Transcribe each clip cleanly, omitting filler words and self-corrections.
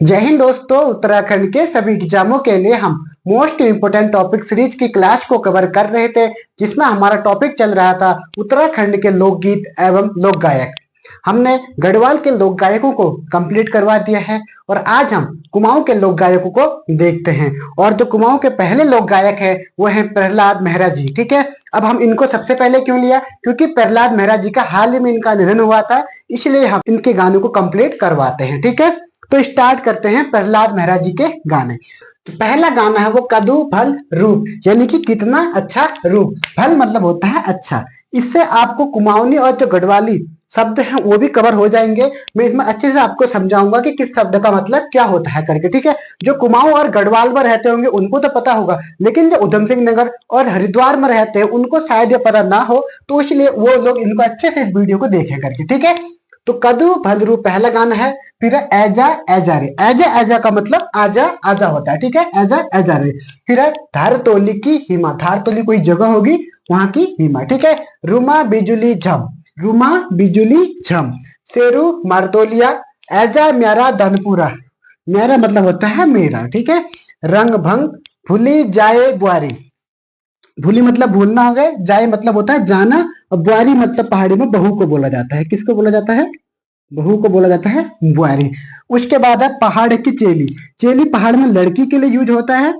जय हिंद दोस्तों। उत्तराखंड के सभी एग्जामों के लिए हम मोस्ट इम्पोर्टेंट टॉपिक सीरीज की क्लास को कवर कर रहे थे, जिसमें हमारा टॉपिक चल रहा था उत्तराखंड के लोकगीत एवं लोक गायक। हमने गढ़वाल के लोक गायकों को कंप्लीट करवा दिया है और आज हम कुमाऊं के लोक गायकों को देखते हैं। और जो कुमाऊं के पहले लोक गायक है वो है प्रहलाद मेहरा जी। ठीक है, अब हम इनको सबसे पहले क्यों लिया, क्योंकि प्रहलाद मेहरा जी का हाल ही में इनका निधन हुआ था, इसलिए हम इनके गानों को कंप्लीट करवाते हैं। ठीक है, तो स्टार्ट करते हैं प्रहलाद मेहरा जी के गाने। तो पहला गाना है वो कदू भल रूप, यानी कि कितना अच्छा रूप। भल मतलब होता है अच्छा। इससे आपको कुमाऊनी और जो गढ़वाली शब्द हैं वो भी कवर हो जाएंगे। मैं इसमें अच्छे से आपको समझाऊंगा कि किस शब्द का मतलब क्या होता है करके। ठीक है, जो कुमाऊं और गढ़वाल में रहते होंगे उनको तो पता होगा, लेकिन जो उधम सिंह नगर और हरिद्वार में रहते हैं उनको शायद ये पता ना हो, तो इसलिए वो लोग इनको अच्छे से इस वीडियो को देखें करके। ठीक है, तो कदू भलरू पहला गाना है। फिर ऐजा ऐजा रे, ऐजा ऐजा का मतलब आजा आजा होता है। ठीक है, ऐजा ऐजा रे। फिर है धारतोली की हिमा, धारतोली कोई जगह होगी वहां की हिमा। ठीक है, रुमा बिजुली झम, रुमा बिजुली झम। शेरू मारतोलिया, ऐजा म्यारा धनपुरा, म्यारा मतलब होता है मेरा। ठीक है, रंग भंग भूली जाए बुआरी, भूली मतलब भूलना हो गए, जाए मतलब होता है जाना, और बुआरी मतलब पहाड़ी में बहू को बोला जाता है। किसको बोला जाता है? बहू को बोला जाता है बुआरी। उसके बाद है पहाड़ की चेली, चेली पहाड़ में लड़की के लिए यूज होता है।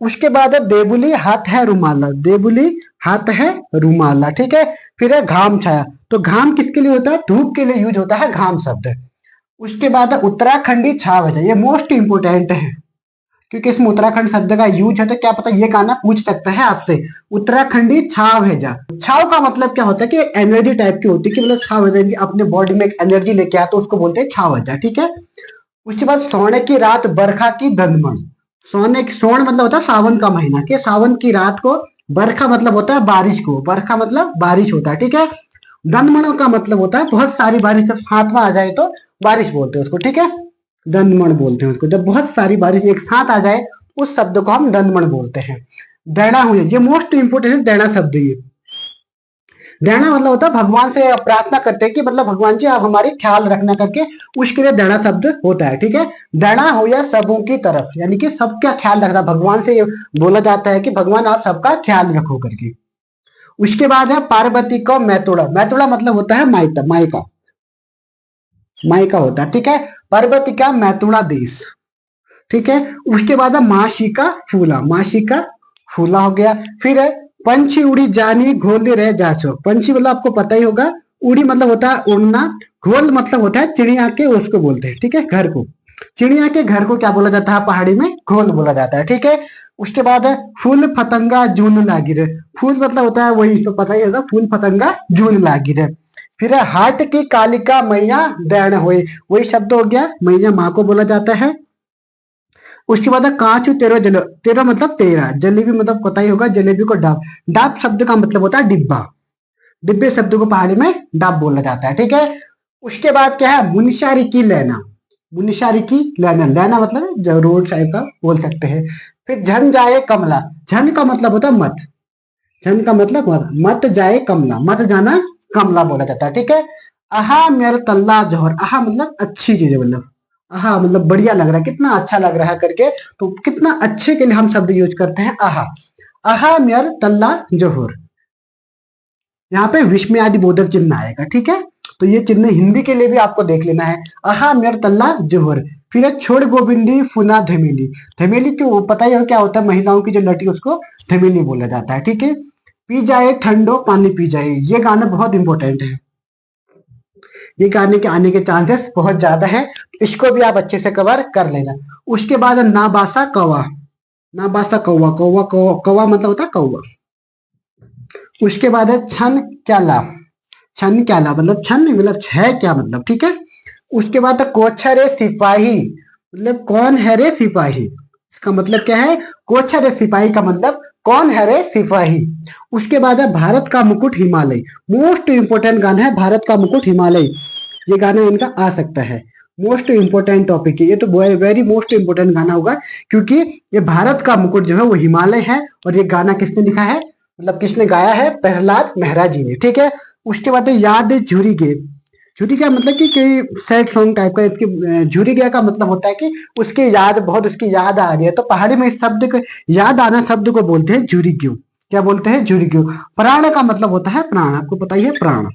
उसके बाद है देबुली, हाथ है रुमाला, देबुली हाथ है रुमाला। ठीक है, फिर है घाम छाया, तो घाम किसके लिए होता है? धूप के लिए यूज होता है घाम शब्द। उसके बाद है उत्तराखंडी छाव है, ये मोस्ट इंपोर्टेंट है क्योंकि इसमें उत्तराखंड शब्द का यूज है, तो क्या पता ये गाना पूछ सकता है आपसे। उत्तराखंडी छाव है जा, छाव का मतलब क्या होता है कि एनर्जी टाइप की होती है, कि मतलब छाव है जा, कि अपने बॉडी में एक एनर्जी लेके आता, तो उसको बोलते हैं छाव है जा। ठीक है, उसके बाद सोने की रात बरखा की दंदमण, सोने की सोन मतलब होता है सावन का महीना, कि सावन की रात को, बरखा मतलब होता है बारिश को, बरखा मतलब बारिश होता है। ठीक है, दंदमण का मतलब होता है बहुत सारी बारिश, जब हाथ में आ जाए तो बारिश बोलते हैं उसको। ठीक है, दंदमण बोलते हैं उसको, जब बहुत सारी बारिश एक साथ आ जाए उस शब्द को हम दंदमण बोलते हैं। दैना हुए, ये मोस्ट इंपोर्टेंट है दैना शब्द। ये दैना मतलब होता है भगवान से प्रार्थना करते हैं कि मतलब भगवान जी आप हमारी ख्याल रखना करके, उसके लिए दैना शब्द होता है। ठीक है, दैना हो या सबों की तरफ, यानी कि सबका ख्याल रखना, भगवान से बोला जाता है कि भगवान आप सबका ख्याल रखो करके। उसके बाद है पार्वती को मैतुड़ा, मैतुड़ा मतलब होता है माइता, माइका, माइका होता है। ठीक है, पार्वती का मैतुड़ा देश। ठीक है, उसके बाद है मासी का फूला, मासी का फूला हो गया। फिर है पंछी उड़ी जानी घोले रह जाचो, पंछी मतलब आपको पता ही होगा, उड़ी मतलब होता है उड़ना, घोल मतलब होता है चिड़िया के, उसको बोलते हैं। ठीक है, घर को, चिड़िया के घर को क्या बोला जाता है पहाड़ी में? घोल बोला जाता है। ठीक है, उसके बाद है फूल पतंगा जून लागी रे, फूल मतलब होता है वही, तो पता ही होगा, फूल पतंगा जून लागी रे। फिर है हाट की कालिका मैया दैन हुई, वही शब्द हो गया, मैया माँ को बोला जाता है। उसके बाद है कांचू तेरो जलो, तेरो मतलब तेरा, जलेबी मतलब पता ही होगा, जलेबी को डाब, डाब शब्द का मतलब होता है डिब्बा, डिब्बे शब्द को पहाड़ी में डाब बोला जाता है। ठीक है, उसके बाद क्या है मुनिशारी की लेना, मुनिशारी की लेना, लेना मतलब रोड टाइप का बोल सकते हैं। फिर झन जाए कमला, झन का मतलब होता है मत, झन का मतलब मत, मत जाए कमला, मत जाना कमला बोला जाता है। ठीक है, आहा मेरा तल्ला जौहर, आहा मतलब अच्छी चीज है, मतलब आहा मतलब बढ़िया लग रहा है, कितना अच्छा लग रहा है करके, तो कितना अच्छे के लिए हम शब्द यूज करते हैं आहा, आहा मेर तल्ला जोहर। यहाँ पे विस्मय आदि बोधक चिन्ह आएगा। ठीक है, तो ये चिन्ह हिंदी के लिए भी आपको देख लेना है, आहा मेर तल्ला जोहर। फिर है छोड़ गोविंदी फुना धमेली, धमेली क्यों पता ही है क्या होता है, महिलाओं की जो लटी उसको धमेली बोला जाता है। ठीक है, पी जाए ठंडो पानी पी जाए, ये गाना बहुत इंपॉर्टेंट है, ये गाने के आने के चांसेस बहुत ज्यादा है, इसको भी आप अच्छे से कवर कर लेना। उसके बाद नाबासा कौवा, नाबासा कौवा, कौवा कौवा कौवा मतलब होता है कौवा। उसके बाद है छन क्याला, छन क्याला मतलब छन नहीं मतलब छह क्या मतलब। ठीक है, उसके बाद है कोछा रे सिपाही, मतलब कौन है रे सिपाही, इसका मतलब क्या है? कोछा रे सिपाही का मतलब कौन है रे सिपाही। उसके बाद है भारत का मुकुट हिमालय, मोस्ट इंपोर्टेंट गाना है भारत का मुकुट हिमालय, ये गाना इनका आ सकता है, मोस्ट इंपोर्टेंट टॉपिक है ये, तो वेरी मोस्ट इंपोर्टेंट गाना होगा, क्योंकि ये भारत का मुकुट जो है वो हिमालय है, और ये गाना किसने लिखा है, मतलब किसने गाया है? प्रहलाद मेहरा जी ने। ठीक है, उसके बाद है याद झुरी गे, झूरी गया मतलब कि कोई सैड सॉन्ग टाइप का। इसकी झूरी गया का मतलब होता है कि उसकी याद, बहुत उसकी याद आ रही है। तो पहाड़ी में इस शब्द को, याद आना शब्द को बोलते हैं झूरी ग्यू। क्या बोलते हैं? झूरी ग्यू। प्राण का मतलब होता है प्राण, आपको पता ही है प्राण।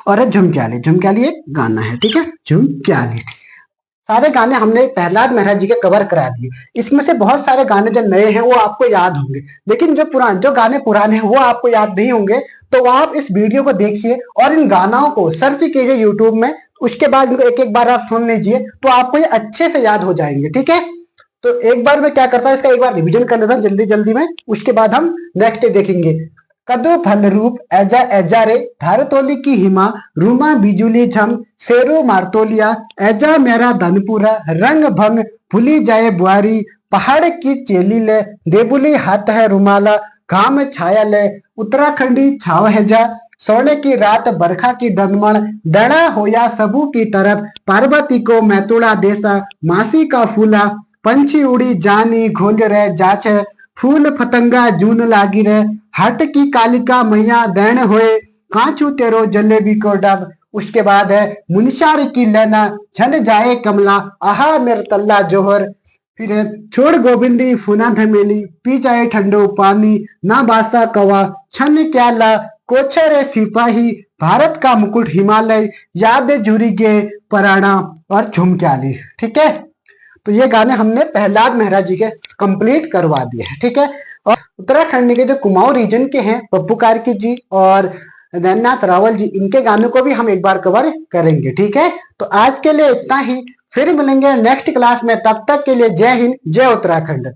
और है झुमक्याली। झुमक्याली एक गाना है, ठीक है, झुमक्याली। सारे गाने हमने प्रहलाद मेहरा जी के कवर करा दिए। इसमें से बहुत सारे गाने जो नए हैं वो आपको याद होंगे, लेकिन जो गाने पुराने हैं वो आपको याद नहीं होंगे। तो आप इस वीडियो को देखिए और इन गानों को सर्च कीजिए यूट्यूब में। उसके बाद इनको एक एक बार आप सुन लीजिए तो आपको ये अच्छे से याद हो जाएंगे, ठीक है। तो एक बार मैं क्या करता हूँ, इसका एक बार रिविजन कर लेता हूँ जल्दी जल्दी में, उसके बाद हम नेक्स्ट देखेंगे। कदो फल रूप ऐजा ऐजा रे, धारतोली की हिमा, रूमा बिजुली झम, शेरो मारतोलिया, ऐजा मेरा धनपुरा, रंग भंग भूली जाए बुआरी, पहाड़ की चेली ले, देबुली हाथ है रुमाला, घाम छाया ले, उत्तराखंडी छाव है जा, सोने की रात बरखा की दनमण, दड़ा होया सबू की तरफ, पार्वती को मैतुड़ा देसा, मासी का फूला, पंछी उड़ी जानी घोल रहे जाचे, फूल फतंगा जून लागी रे, हट की कालिका मैया दैन होए, कांचू तेरो जलेबी को डब। उसके बाद है मुनशार की लेना, छन जाए कमला, आहा मेर तल्ला जोहर। फिर है छोड़ गोविंदी फुना धमेली, पी जाए ठंडो पानी, ना बासा कवा, छन क्या ला, कोछर है सिपाही, भारत का मुकुट हिमालय, याद झुरी गे पराणा और झुमक्याली, ठीक है। तो ये गाने हमने प्रहलाद मेहरा जी के कंप्लीट करवा दिए हैं, ठीक है। और उत्तराखंड के जो कुमाऊं रीजन के हैं पप्पू कार्की जी और नैननाथ रावल जी, इनके गानों को भी हम एक बार कवर करेंगे, ठीक है। तो आज के लिए इतना ही, फिर मिलेंगे नेक्स्ट क्लास में। तब तक के लिए जय हिंद, जय उत्तराखंड।